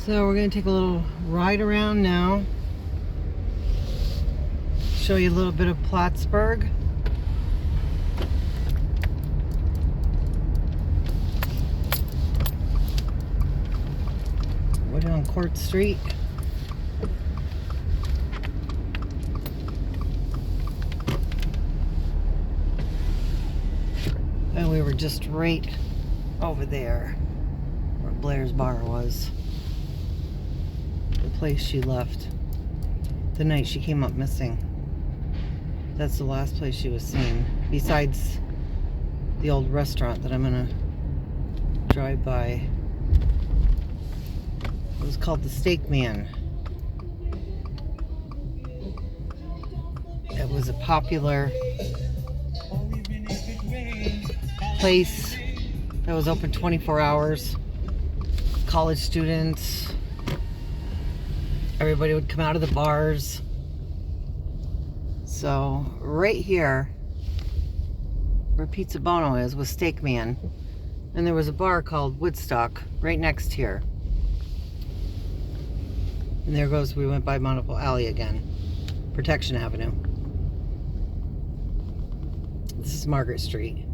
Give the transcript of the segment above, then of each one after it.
So we're going to take a little ride around now. Show you a little bit of Plattsburgh. We're down Court Street. And we were just right over there where Blair's bar was. The place she left the night she came up missing. That's the last place she was seen, besides the old restaurant that I'm gonna drive by. It was called the Steak Man. It was a popular place that was open 24 hours. College students, everybody would come out of the bars. So right here where Pizza Bono is was Steak Man, and there was a bar called Woodstock right next here. And there goes, we went by Monocle Alley again, Protection Avenue. This is Margaret Street.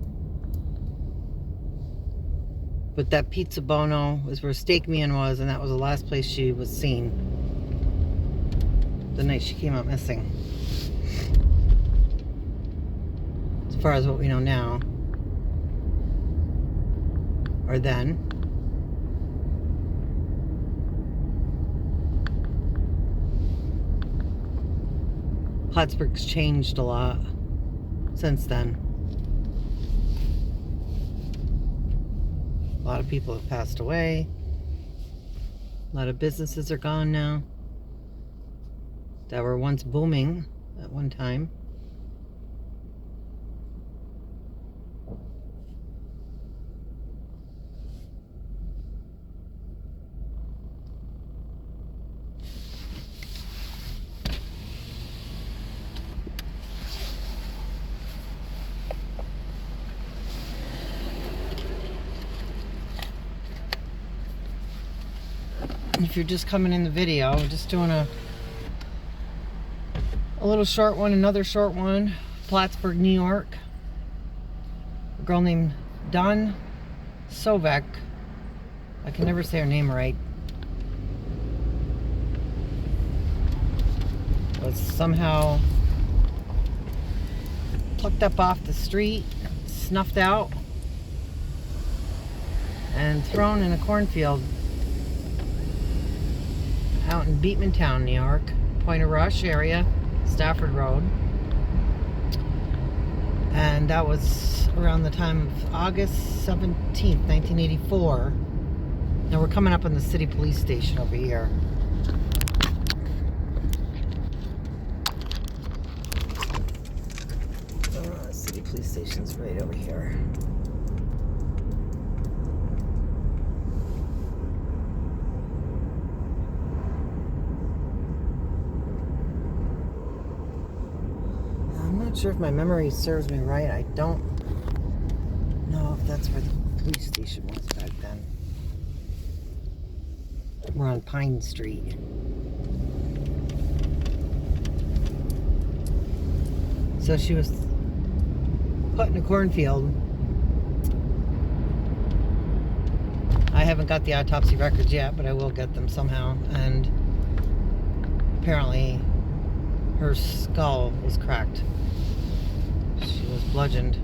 But that Pizza Bono is where Steak Man was, and that was the last place she was seen the night she came out missing. As far as what we know now, or then. Plattsburgh's changed a lot since then. A lot of people have passed away. A lot of businesses are gone now that were once booming at one time. If you're just coming in the video, we're just doing a little short one, another short one. Plattsburgh, New York. A girl named Svocak. I can never say her name right. Was somehow plucked up off the street, snuffed out, and thrown in a cornfield out in Beatmantown, New York, Point of Rush area, Stafford Road. And that was around the time of August 17th, 1984. Now we're coming up on the city police station over here. City police station's right over here. I'm not sure if my memory serves me right. I don't know if that's where the police station was back then. We're on Pine Street. So she was put in a cornfield. I haven't got the autopsy records yet, but I will get them somehow. And apparently her skull was cracked. She was bludgeoned.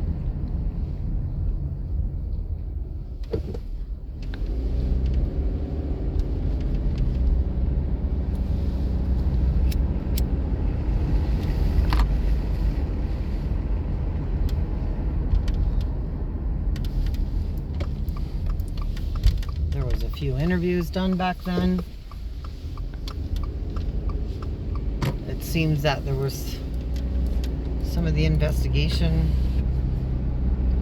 There was a few interviews done back then. It seems that there was some of the investigation,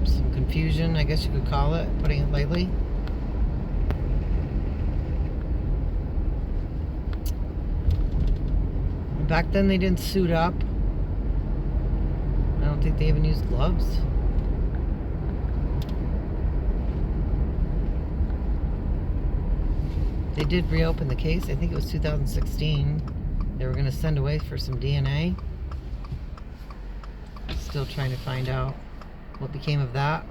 some confusion, I guess you could call it, putting it lightly. Back then they didn't suit up. I don't think they even used gloves. They did reopen the case. I think it was 2016. They were going to send away for some DNA. Still trying to find out what became of that.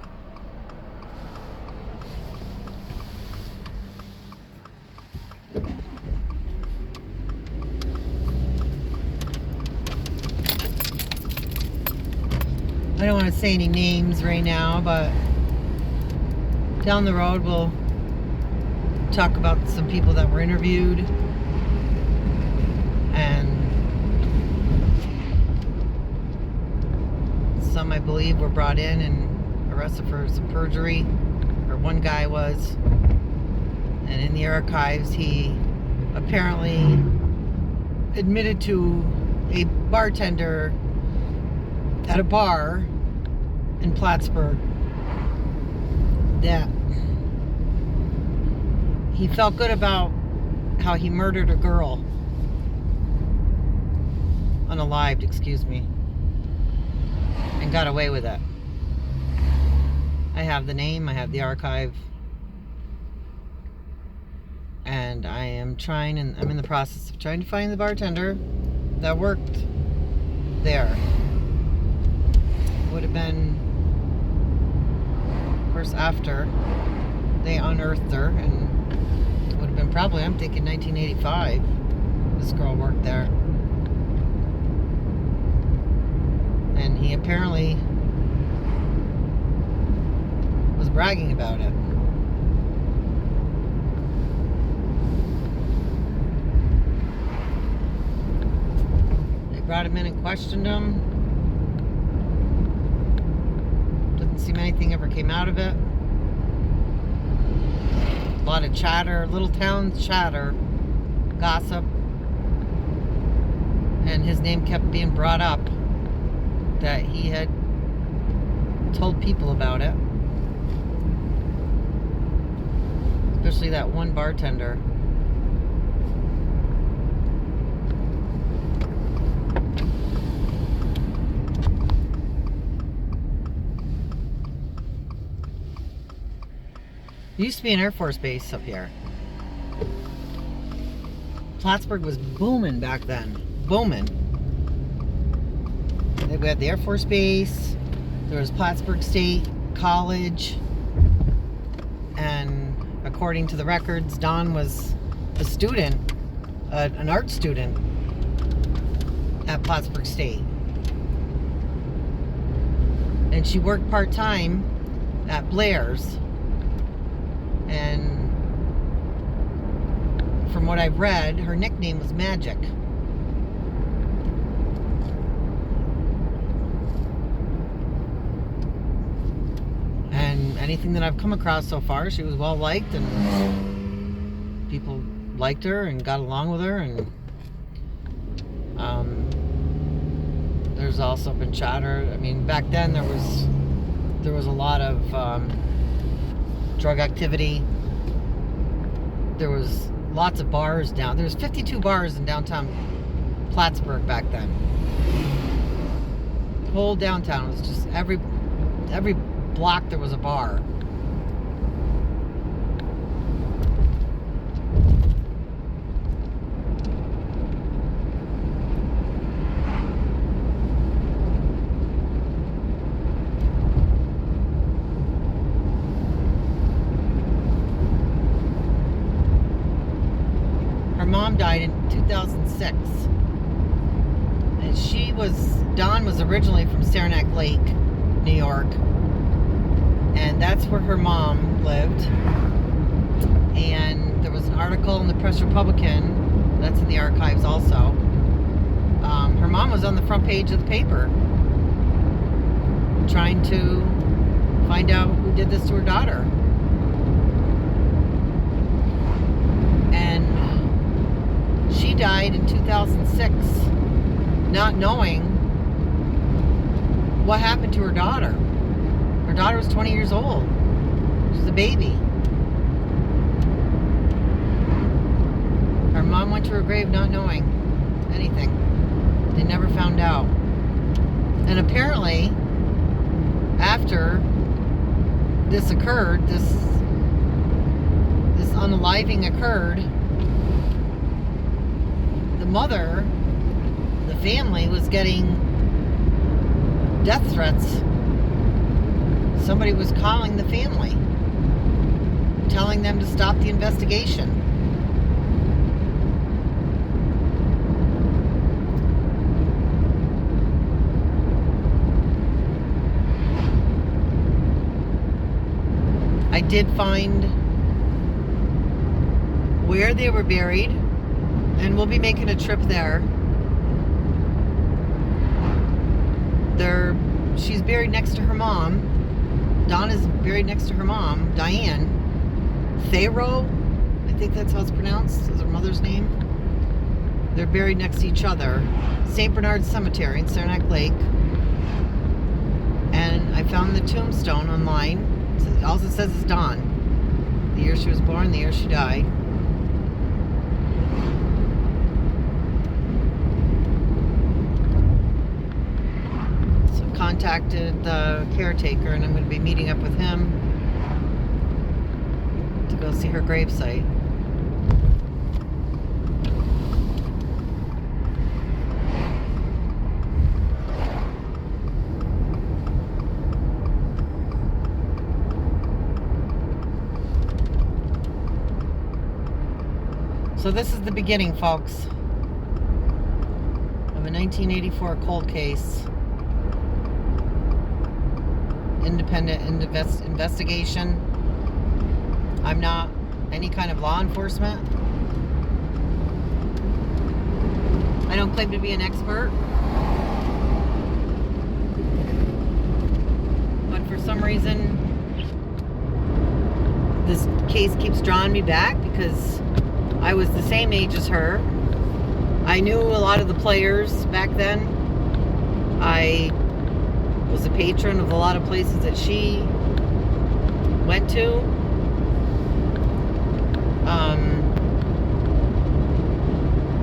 I don't want to say any names right now, but down the road we'll talk about some people that were interviewed, and some I believe were brought in and arrested for some perjury, or one guy was, and in the archives he apparently admitted to a bartender at a bar in Plattsburgh that he felt good about how he murdered a girl. Unalived, excuse me. And got away with it. I have the name, I have the archive. And I am trying, and I'm in the process of trying to find the bartender that worked there. Would have been, of course, after they unearthed her, and it would have been probably, I'm thinking 1985, this girl worked there. And he apparently was bragging about it. They brought him in and questioned him. Didn't seem anything ever came out of it. A lot of chatter, little town chatter, gossip, and his name kept being brought up, that he had told people about it, especially that one bartender. There used to be an Air Force base up here. Plattsburgh was booming back then. Booming. We had the Air Force Base. There was Plattsburgh State College. And according to the records, Dawn was a student, an art student at Plattsburgh State. And she worked part-time at Blair's. And from what I've read, her nickname was Magic. And anything that I've come across so far, she was well liked, and people liked her and got along with her. And there's also been chatter. I mean, back then there was a lot of drug activity. There was lots of bars down. There was 52 bars in downtown Plattsburgh back then. The whole downtown was just every block there was a bar. Her mom died in 2006. And Dawn was originally from Saranac Lake, New York. And that's where her mom lived. And there was an article in the Press Republican, that's in the archives also. Her mom was on the front page of the paper trying to find out who did this to her daughter. And she died in 2006 not knowing what happened to her daughter. Her daughter was 20 years old. She was a baby. Her mom went to her grave not knowing anything. They never found out. And apparently, after this occurred, this unaliving occurred, the mother, the family, was getting death threats. Somebody was calling the family, telling them to stop the investigation. I did find where they were buried, and we'll be making a trip there. She's buried next to her mom. Donna's buried next to her mom, Diane. Thero, I think that's how it's pronounced, is her mother's name. They're buried next to each other. St. Bernard Cemetery in Saranac Lake. And I found the tombstone online. All it says is Dawn. The year she was born, the year she died. So contacted the caretaker, and I'm going to be meeting up with him to go see her gravesite. So this is the beginning, folks, of a 1984 cold case. Independent investigation. I'm not any kind of law enforcement. I don't claim to be an expert. But for some reason, this case keeps drawing me back because I was the same age as her. I knew a lot of the players back then. I was a patron of a lot of places that she went to.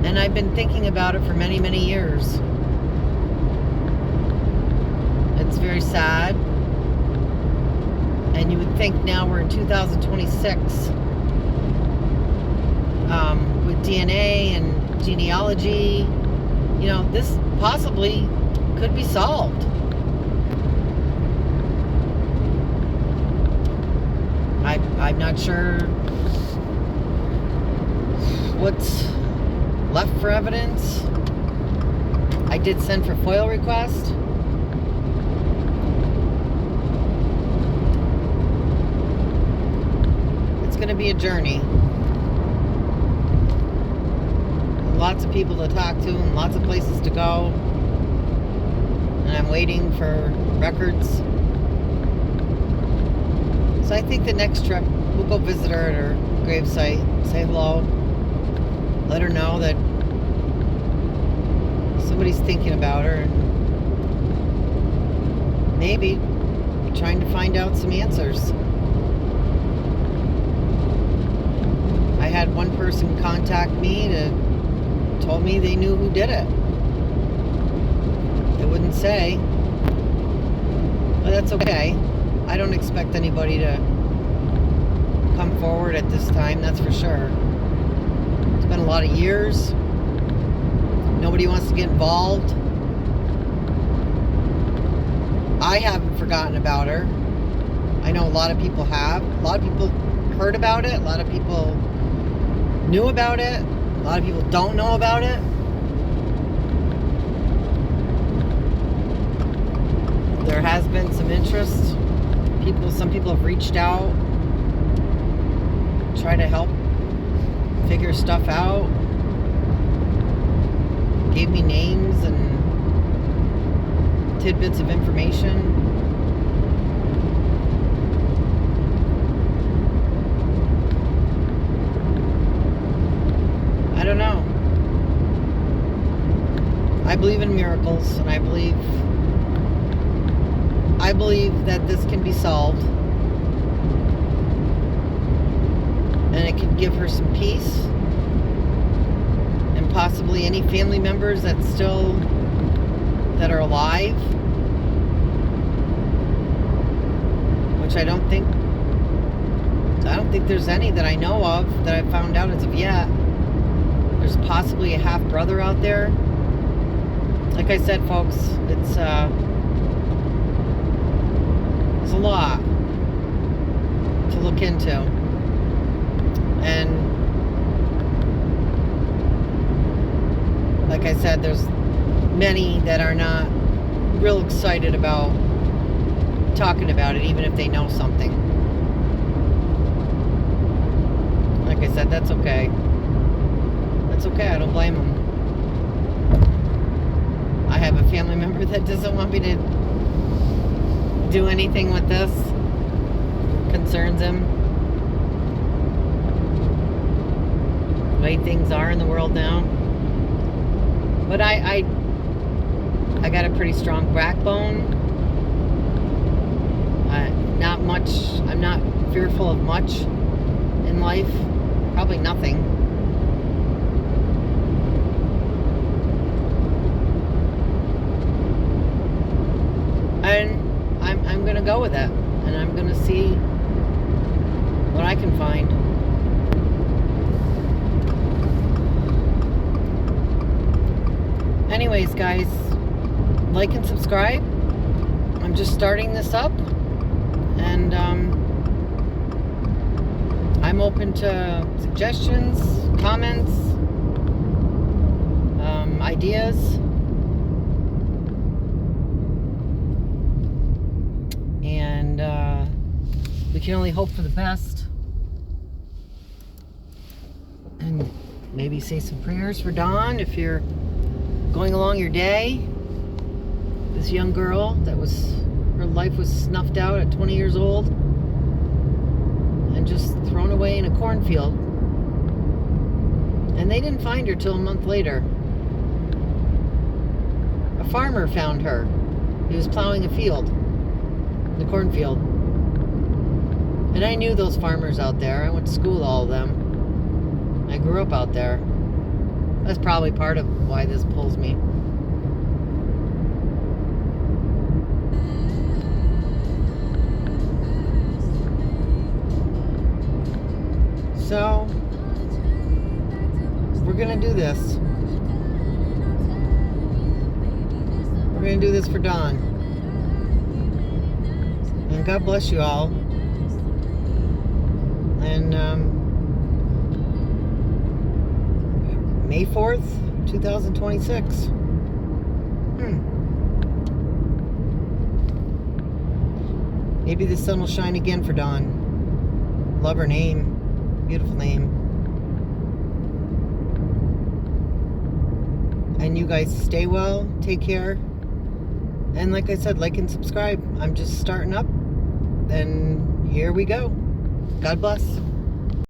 And I've been thinking about it for many, many years. It's very sad. And you would think now we're in 2026. With DNA and genealogy, you know, this possibly could be solved. I'm not sure what's left for evidence. I did send for FOIL request. It's going to be a journey. Lots of people to talk to and lots of places to go, and I'm waiting for records. So I think the next trip we'll go visit her at her gravesite, say hello, let her know that somebody's thinking about her, and maybe trying to find out some answers. I had one person contact me told me they knew who did it. They wouldn't say. But that's okay. I don't expect anybody to come forward at this time, that's for sure. It's been a lot of years. Nobody wants to get involved. I haven't forgotten about her. I know a lot of people have. A lot of people heard about it. A lot of people knew about it. A lot of people don't know about it. There has been some interest. Some people have reached out, try to help figure stuff out. Gave me names and tidbits of information. I don't know. I believe in miracles, and I believe that this can be solved, and it can give her some peace, and possibly any family members that are alive, which I don't think I don't think there's any that I know of that I've found out as of yet. There's possibly a half-brother out there. Like I said, folks, it's a lot to look into. And like I said, there's many that are not real excited about talking about it, even if they know something. Like I said, that's okay. That's okay, I don't blame them. I have a family member that doesn't want me to do anything with this. Concerns him. The way things are in the world now. But I got a pretty strong backbone. Not much. I'm not fearful of much in life. Probably nothing. And I'm gonna go with that, and I'm gonna see what I can find. Anyways, guys, like and subscribe. I'm just starting this up, and I'm open to suggestions, comments, ideas. And we can only hope for the best. And maybe say some prayers for Dawn if you're going along your day. This young girl that her life was snuffed out at 20 years old and just thrown away in a cornfield. And they didn't find her till a month later. A farmer found her. He was plowing a field, the cornfield. And I knew those farmers out there. I went to school with all of them. I grew up out there. That's probably part of why this pulls me. So, we're gonna do this. We're gonna do this for Dawn. And God bless you all. And May 4th, 2026. Maybe the sun will shine again for Dawn. Love her name. Beautiful name. And you guys stay well. Take care. And like I said, like and subscribe. I'm just starting up. And here we go. God bless.